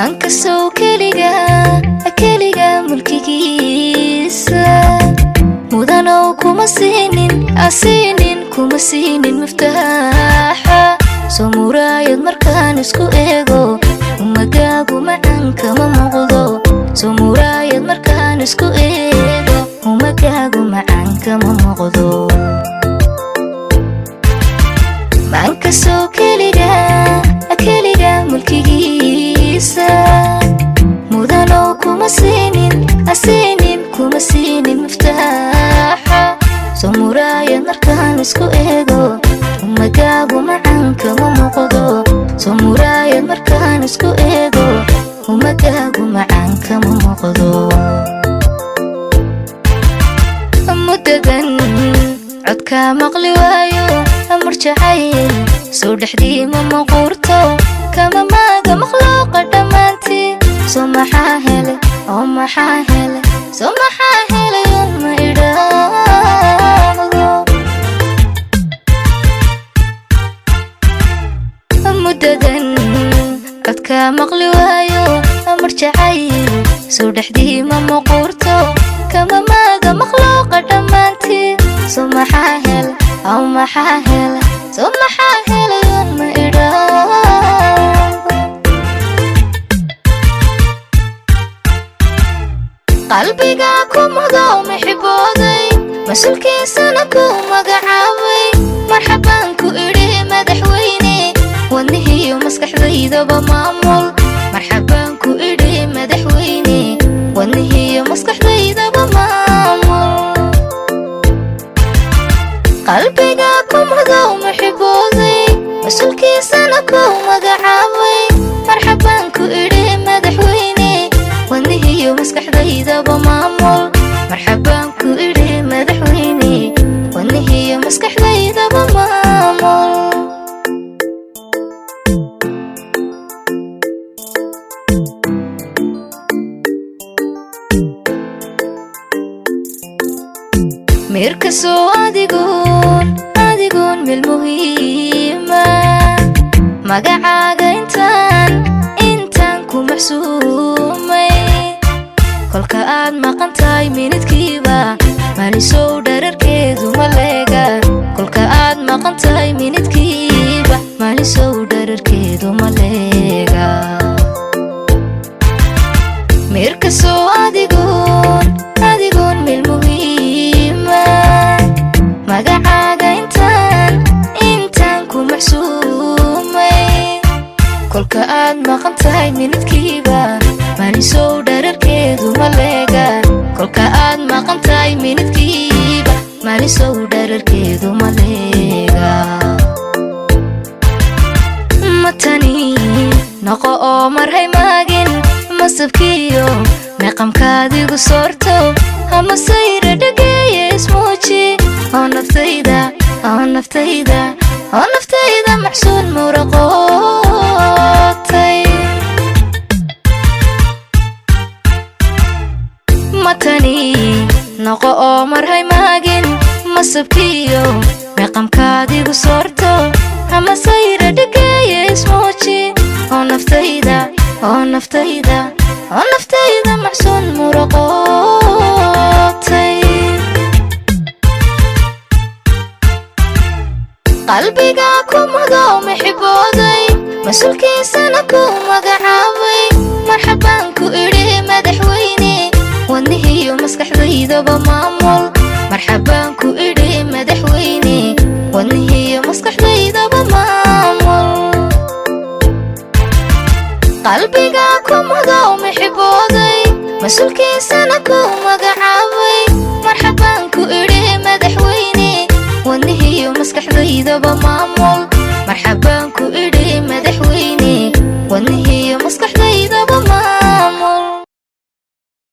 maanka soo keliga mulkigiisa mudanow kuma siinin miftaaxa soo muraayad markaan isku eego umagaagu macaan kama muuqdo soo muraayad markaan isku eego umagaagu macaan kama muuqdo maanka soo keliga mulkigiisa mudanow kuma siinin miftaaxa soo muraayad markaan isku eego umagaagu macaan kama muuqdo soo muraayad markaan isku eego umagaagu macaan kama muuqdo muddadan codka maqli waayo amar jacayl soo dhexdii ma muquurto kama maaga makhluuqa dhammaantii soo maxaa helay ma idhaahdo muddadan codka maqli waayo amar jacayl soo dhexdii ma muquurto kama maaga makhluuqa dhammaantii soo maxaa helay ma idhaahdo qalbiga ku mudo mixibooday mas-uulkiisana ku magacaabay marxabaan ku idhi madaxweyne wadnihiyo maskaxdaydaba maamul marxabaan ku idhi madaxweyne wadnihiyo maskaxdaydaba maamul qalbiga ku mudo mixibooday mas-uulkiisana ku magacaabay marxabaan ku idhi madaxweyne wadnihiyo maskaxdaydaba maamul marxabaan ku idhi madaxweyne wadnihiyo maskaxdaydaba maamul mirka soo adigoon meel muhiima magacaaga intaan ku maxsuumay kolka aad maqan tahay minidkiiba maalisow dherarkeedu ma leega kolka aad maqan tahay minidkiiba maalisow dherarkeedu ma leega mirka soo adigoon meel muhiima magacaaga intaan ku maxsuumay kolka aad maqan tahay minidkiiba maalisow dherarkeedu ma leega kolka aad maqan tahay minidkiiba maalisow dherarkeedu ma leega matani noqo oo marhay maagin masabkiyo meeqamkaadigu soorto ama sayra dhageeye ismuuji oo naftayda maxsuun muraqootay matani noqo oo marhay maagin masabkiyo meeqamkaadigu soorto ama sayra dhageeye ismuuji oo naftayda maxsuun muraqootay qalbiga ku mudo mixibooday mas-uulkiisana ku magacaabay marxabaan ku idhi madaxweyne wadnihiyo maskaxdaydaba maamul marxabaan ku idhi madaxweyne wadnihiyo maskaxdaydaba maamul qalbiga ku mudo mixibooday mas-uulkiisana ku magacaabay marxabaan ku idhi madaxweyne wadnihiyo maskaxdaydaba maamul marxabaan ku idhi madaxweyne wadnihiyo